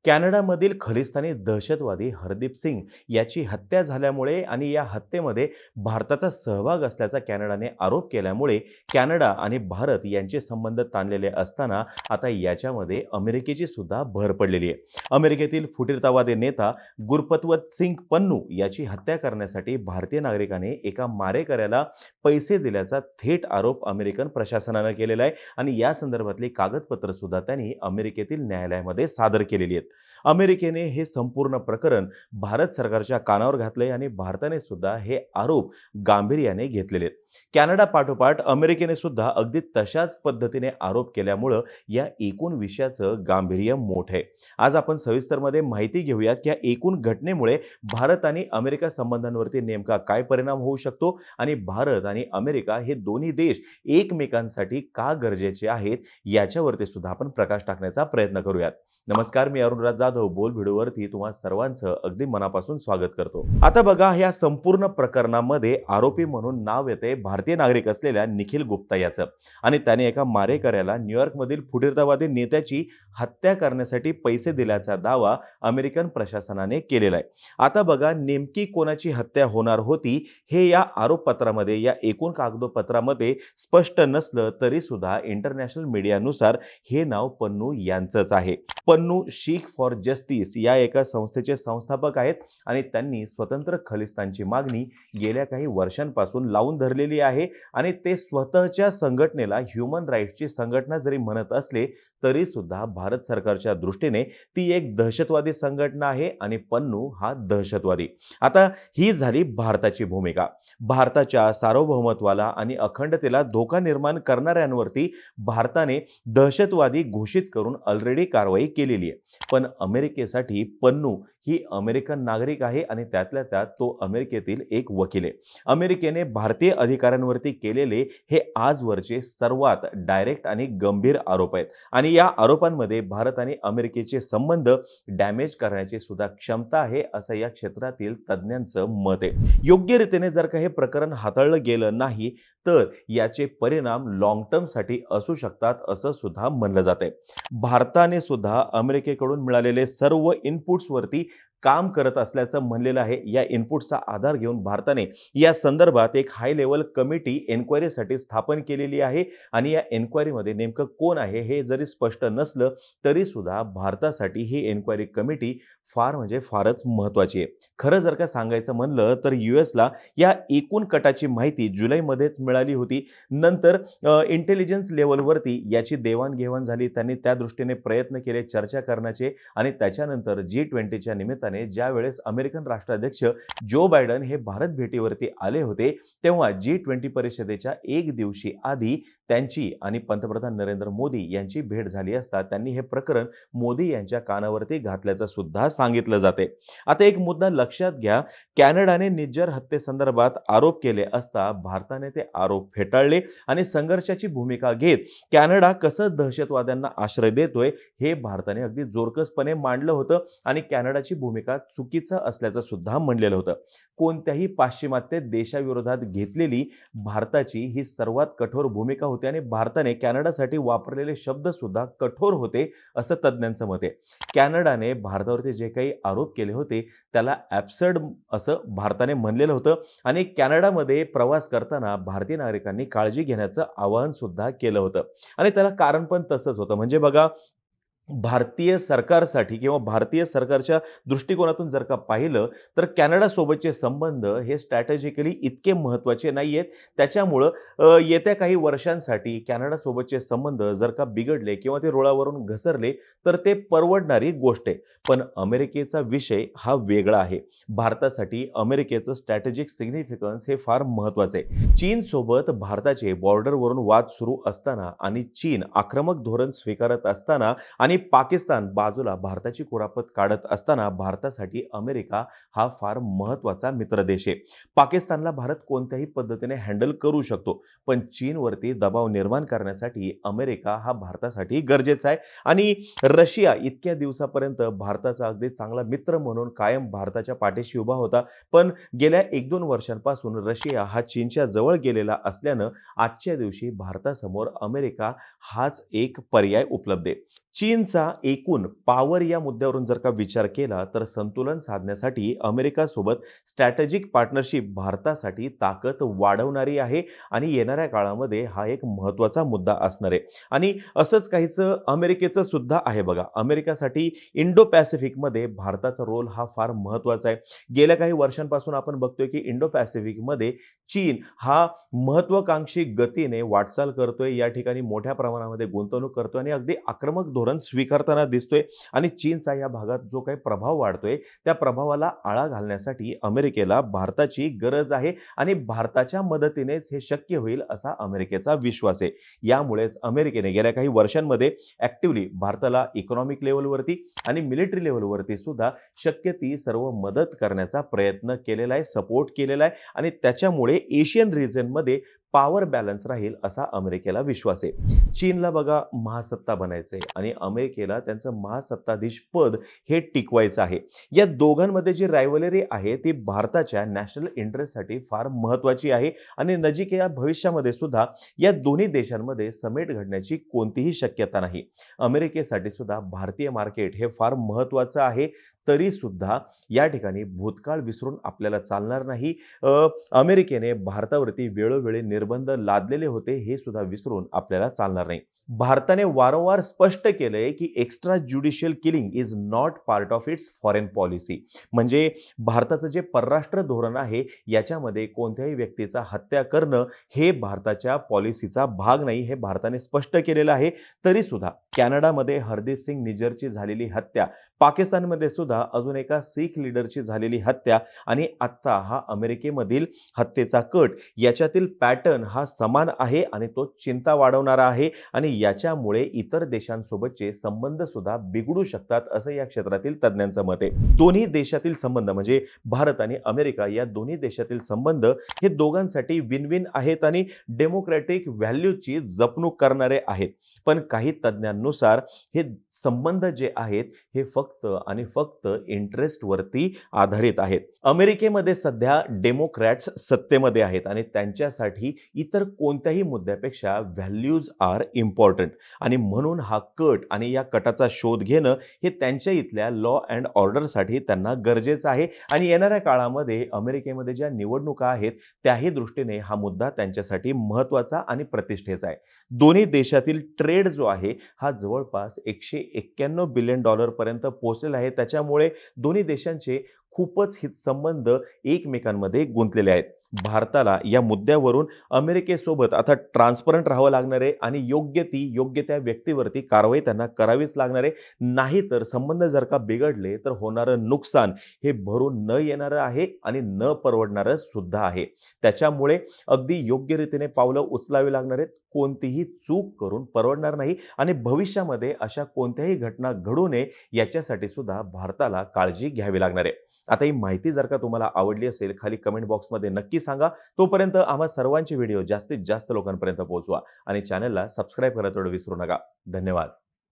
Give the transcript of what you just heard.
कॅनडामधील खलिस्तानी दहशतवादी हरदीप सिंग याची हत्या झाल्यामुळे आणि या हत्येमध्ये भारताचा सहभाग असल्याचा कॅनडाने आरोप केल्यामुळे कॅनडा आणि भारत यांचे संबंध ताणलेले असताना आता याच्यामध्ये अमेरिकेची सुद्धा भर पडलेली आहे. अमेरिकेतील फुटीरतावादी नेता गुरपतवत सिंग पन्नू याची हत्या करण्यासाठी भारतीय नागरिकाने एका मारेकऱ्याला पैसे दिल्याचा थेट आरोप अमेरिकन प्रशासनाने केलेला आहे आणि या संदर्भातली कागदपत्र सुद्धा त्यांनी अमेरिकेतील न्यायालयामध्ये सादर केलेली आहेत. अमेरिकेने हे संपूर्ण प्रकरण भारत सरकारच्या कानावर घातले आणि भारताने सुद्धा हे आरोप गांभीर्याने घेतलेले आहेत. कॅनडा पाठोपाठ अमेरिकेने सुद्धा अगदी तशाच पद्धतीने आरोप केल्यामुळं या एकूण विषयाचं गांभीर्य मोठं आहे. आज आपण सविस्तरमध्ये माहिती घेऊयात की या एकूण घटनेमुळे भारत आणि अमेरिका संबंधांवरती नेमका काय परिणाम होऊ शकतो आणि भारत आणि अमेरिका हे दोन्ही देश एकमेकांसाठी का गरजेचे आहेत याच्यावरती सुद्धा आपण प्रकाश टाकण्याचा प्रयत्न करूयात. नमस्कार, मी अरुणराज जाधव बोल व्हिडिओवरती तुम्हा सर्वांचं अगदी मनापासून स्वागत करतो. आता बघा, ह्या संपूर्ण प्रकरणामध्ये आरोपी म्हणून नाव येते भारतीय नागरिक असलेल्या निखिल गुप्ता याचं आणि त्याने एका मारेकऱ्याला न्यूयॉर्कमधील फुटीरतावादी नेत्याची हत्या करण्यासाठी पैसे दिल्याचा दावा अमेरिकन प्रशासनाने केलेला आहे. आता बघा, नेमकी कोणाची हत्या होणार होती हे या आरोपपत्रामध्ये, या एकूण कागदपत्रामध्ये स्पष्ट नसलं तरी सुद्धा इंटरनॅशनल मीडियानुसार हे नाव पन्नू यांचंच आहे. पन्नू शीख फॉर जस्टिस या एका संस्थेचे संस्थापक आहेत आणि त्यांनी स्वतंत्र खलिस्तानची मागणी गेल्या काही वर्षांपासून लावून धरलेली आहे आणि ते स्वतःच्या संघटनेला ह्युमन राईट्सची संघटना जरी म्हणत असले तरी सुद्धा भारत सरकारच्या दृष्टीने ती एक दहशतवादी संघटना आहे आणि पन्नू हा दहशतवादी. आता ही झाली भारताची भूमिका. भारताच्या सार्वभौमत्वाला आणि अखंडतेला धोका निर्माण करणाऱ्यांवरती भारताने दहशतवादी घोषित करून ऑलरेडी कारवाई केलेली आहे. पण अमेरिकेसाठी पन्नू ही अमेरिकन नागरिक आहे आणि त्यातल्या त्यात तो अमेरिकेतील एक वकील आहे. अमेरिकेने भारतीय अधिकाऱ्यांवरती केलेले हे आजवरचे सर्वात डायरेक्ट आणि गंभीर आरोप आहेत आणि या आरोपांमध्ये भारत आणि अमेरिकेचे संबंध डॅमेज करण्याची सुद्धा क्षमता आहे असं या क्षेत्रातील तज्ज्ञांचं मत आहे. योग्य रीतीने जर का हे प्रकरण हाताळलं गेलं नाही तर याचे परिणाम लॉंग टर्म साठी असू शकतात असं सुद्धा म्हणलं जातंय. भारताने सुद्धा अमेरिकेकडून मिळालेले सर्व इनपुट्सवरती काम करत असल्याचं म्हणलेलं आहे. या इनपुटचा आधार घेऊन भारताने या संदर्भात एक हाय लेवल कमिटी एन्क्वायरीसाठी स्थापन केलेली आहे आणि या एन्क्वायरीमध्ये नेमकं कोण आहे हे जरी स्पष्ट नसलं तरी सुद्धा भारतासाठी ही एन्क्वायरी कमिटी फार म्हणजे फारच महत्त्वाची आहे. खरं जर का सांगायचं म्हणलं तर यूएसला या एकूण कटाची माहिती जुलैमध्येच मिळाली होती. नंतर इंटेलिजन्स लेवलवरती याची देवाणघेवाण झाली. त्यांनी त्या दृष्टीने प्रयत्न केले चर्चा करण्याचे आणि त्याच्यानंतर G20च्या निमित्ताने ज्या वेळेस अमेरिकन राष्ट्राध्यक्ष जो बायडन हे भारत भेटीवरती आले होते तेव्हा G20 परिषदेच्या एक दिवशी आधी त्यांची आणि पंतप्रधान नरेंद्र मोदी यांची भेट झाली असता त्यांनी हे प्रकरण मोदी यांच्या कानावरती घातल्याचं सुद्धा सांगितलं जाते. आता एक मुद्दा लक्षात घ्या, कॅनडाने निज्जर हत्येसंदर्भात आरोप केले असता भारताने ते आरोप फेटाळले आणि संघर्षाची भूमिका घेत कॅनडा कसं दहशतवाद्यांना आश्रय देतोय हे भारताने अगदी जोरकसपणे मांडलं होतं आणि कॅनडाची भूमिका चुकीचं असल्याचं सुद्धा म्हणलेलं होतं. कोणत्याही पाश्चिमात्य देशाविरोधात घेतलेली भारताची ही सर्वात कठोर भूमिका होती आणि भारताने कॅनडासाठी वापरलेले शब्द सुद्धा कठोर होते असं तज्ज्ञांचं मत आहे. कॅनडाने भारतावरती जे काही आरोप केले होते त्याला ॲब्सर्ड असं भारताने म्हणलेलं होतं आणि कॅनडामध्ये प्रवास करताना भारतीय नागरिकांनी काळजी घेण्याचं आवाहन सुद्धा केलं होतं आणि त्याला कारण पण तसंच होतं. म्हणजे बघा, भारतीय सरकारसाठी किंवा भारतीय सरकारच्या दृष्टिकोनातून जर का पाहिलं तर कॅनडा सोबतचे संबंध हे स्ट्रॅटेजिकली इतके महत्त्वाचे नाही आहेत. त्याच्यामुळं येत्या काही वर्षांसाठी कॅनडा सोबतचे संबंध जर का बिघडले किंवा ते रुळावरून घसरले तर ते परवडणारी गोष्ट आहे. पण अमेरिकेचा विषय हा वेगळा आहे. भारतासाठी अमेरिकेचं स्ट्रॅटेजिक सिग्निफिकन्स हे फार महत्त्वाचं आहे. चीन सोबत भारताचे बॉर्डरवरून वाद सुरू असताना आणि चीन आक्रमक धोरण स्वीकारत असताना आणि पाकिस्तान बाजूला भारताची कुरापत काढत असताना भारतासाठी अमेरिका हा फार महत्त्वाचा मित्रदेश आहे. पाकिस्तानला भारत कोणत्याही पद्धतीने हँडल करू शकतो पण चीनवरती दबाव निर्माण करण्यासाठी अमेरिका हा भारतासाठी गरजेचा आहे आणि रशिया इतक्या दिवसापर्यंत भारताचा अगदी चांगला मित्र म्हणून कायम भारताच्या पाठीशी उभा होता. पण गेल्या 1-2 वर्षांपासून रशिया हा चीनच्या जवळ गेलेला असल्यानं आजच्या दिवशी भारतासमोर अमेरिका हाच एक पर्याय उपलब्ध आहे. चीन चीनचा एकूण पॉवर या मुद्द्यावरून जर का विचार केला तर संतुलन साधण्यासाठी अमेरिकासोबत स्ट्रॅटेजिक पार्टनरशिप भारतासाठी ताकद वाढवणारी आहे आणि येणाऱ्या काळामध्ये हा एक महत्त्वाचा मुद्दा असणार आहे. आणि असंच काहीचं अमेरिकेचं सुद्धा आहे बघा. अमेरिकासाठी इंडो पॅसिफिकमध्ये भारताचा रोल हा फार महत्त्वाचा आहे. गेल्या काही वर्षांपासून आपण बघतोय की इंडो पॅसिफिकमध्ये चीन हा महत्त्वाकांक्षी गतीने वाटचाल करतोय. या ठिकाणी मोठ्या प्रमाणामध्ये गुंतवणूक करतोय आणि अगदी आक्रमक धोरण स्वीकारताना दिसतोय. आणि चीनचा या भागात जो काही प्रभाव वाढतोय त्या प्रभावाला आळा घालण्यासाठी अमेरिकेला भारताची गरज आहे आणि भारताच्या मदतीनेच हे शक्य होईल असा अमेरिकेचा विश्वास आहे. यामुळेच अमेरिकेने गेल्या काही वर्षांमध्ये ऍक्टिव्हली भारताला इकॉनॉमिक लेव्हलवरती आणि मिलिटरी लेव्हलवरती सुद्धा शक्य ती सर्व मदत करण्याचा प्रयत्न केलेला आहे, सपोर्ट केलेला आहे आणि त्याच्यामुळे एशियन रिजनमध्ये पॉवर बॅलन्स राहील असा अमेरिकेला विश्वास आहे. चीनला बघा महासत्ता बनायचंय आणि अमेरिकेला त्यांचं महासत्ताधीश पद हे टिकवायचं आहे. या दोघांमध्ये जी रायव्हलरी आहे ती भारताच्या नॅशनल इंटरेस्टसाठी फार महत्त्वाची आहे आणि नजीकच्या भविष्यामध्ये सुद्धा या दोन्ही देशांमध्ये समेट घडण्याची कोणतीही शक्यता नाही. अमेरिकेसाठी सुद्धा भारतीय मार्केट हे फार महत्त्वाचं आहे. तरी सुद्धा या ठिकाणी भूतकाळ विसरून आपल्याला चालणार नाही. अमेरिकेने भारतावरती वेळोवेळी निर्बंध लादलेले होते हे सुद्धा विसरून आपल्याला चालणार नाही. भारताने वारंवार स्पष्ट केलंय की extra judicial killing is not part of its foreign policy. म्हणजे भारताचं जे परराष्ट्र धोरण आहे याच्यामध्ये कोणत्याही व्यक्तीचा हत्या करणं हे भारताच्या पॉलिसीचा भाग नाही, हे भारताने स्पष्ट केलेलं आहे. तरी सुद्धा कॅनडामध्ये हरदीप सिंग निज्जरची झालेली हत्या, पाकिस्तानमध्ये सुद्धा अजून एका शीख लीडरची झालेली हत्या आणि आत्ता हा अमेरिकेमधील हत्येचा कट, याच्यातील पॅटर्न हा समान आहे आणि तो चिंता वाढवणारा आहे आणि याच्यामुळे इतर देशांसोबतचे संबंध सुद्धा बिघडू शकतात असं या क्षेत्रातील तज्ञांचं मत आहे. दोन्ही देशातील संबंध म्हणजे भारत आणि अमेरिका या दोन्ही देशातील संबंध हे दोघांसाठी विन विन आहेत आणि डेमोक्रॅटिक व्हॅल्यूची जपणूक करणारे आहेत. पण काही तज्ञांनुसार हे संबंध जे आहेत हे फक्त आणि फक्त इंटरेस्टवरती आधारित आहेत. अमेरिकेमध्ये सध्या डेमोक्रॅट्स सत्तेमध्ये आहेत आणि त्यांच्यासाठी इतर कोणत्याही मुद्द्यापेक्षा व्हॅल्यूज आर इम्पॉर्टंट आणि म्हणून हा कट आणि या कटाचा शोध घेणं हे त्यांच्या इथल्या लॉ अँड ऑर्डरसाठी त्यांना गरजेचं आहे आणि येणाऱ्या काळामध्ये अमेरिकेमध्ये ज्या निवडणुका आहेत त्याही दृष्टीने हा मुद्दा त्यांच्यासाठी महत्त्वाचा आणि प्रतिष्ठेचा आहे. दोन्ही देशातील ट्रेड जो आहे हा जवळपास $191 बिलियन पर्यंत पोहोचलेला आहे. त्याच्यामुळे दोन्ही देशांचे खूपच हित संबंध एकमेकांमध्ये गुंतलेले आहेत. भारताला या मुद्द्यावरून अमेरिकेसोबत आता ट्रान्सपरंट राहावं लागणार आहे आणि योग्य त्या व्यक्तीवरती कारवाई त्यांना करावीच लागणार आहे. नाहीतर संबंध जर का बिघडले तर होणारं नुकसान हे भरून न येणारं आहे आणि न परवडणारं सुद्धा आहे. त्याच्यामुळे अगदी योग्य रीतीने पावलं उचलावी लागणार आहेत. कोणतीही चूक करून परवडणार नाही आणि भविष्यामध्ये अशा कोणत्याही घटना घडू नये याच्यासाठी सुद्धा भारताला काळजी घ्यावी लागणार आहे. आता ही माहिती जर का तुम्हाला आवडली असेल खाली कमेंट बॉक्समध्ये नक्की सांगा. तोपर्यंत आम्हा सर्वांचे व्हिडिओ जास्तीत जास्त लोकांपर्यंत पोहोचवा आणि चॅनलला सबस्क्राईब करायला विसरू नका. धन्यवाद.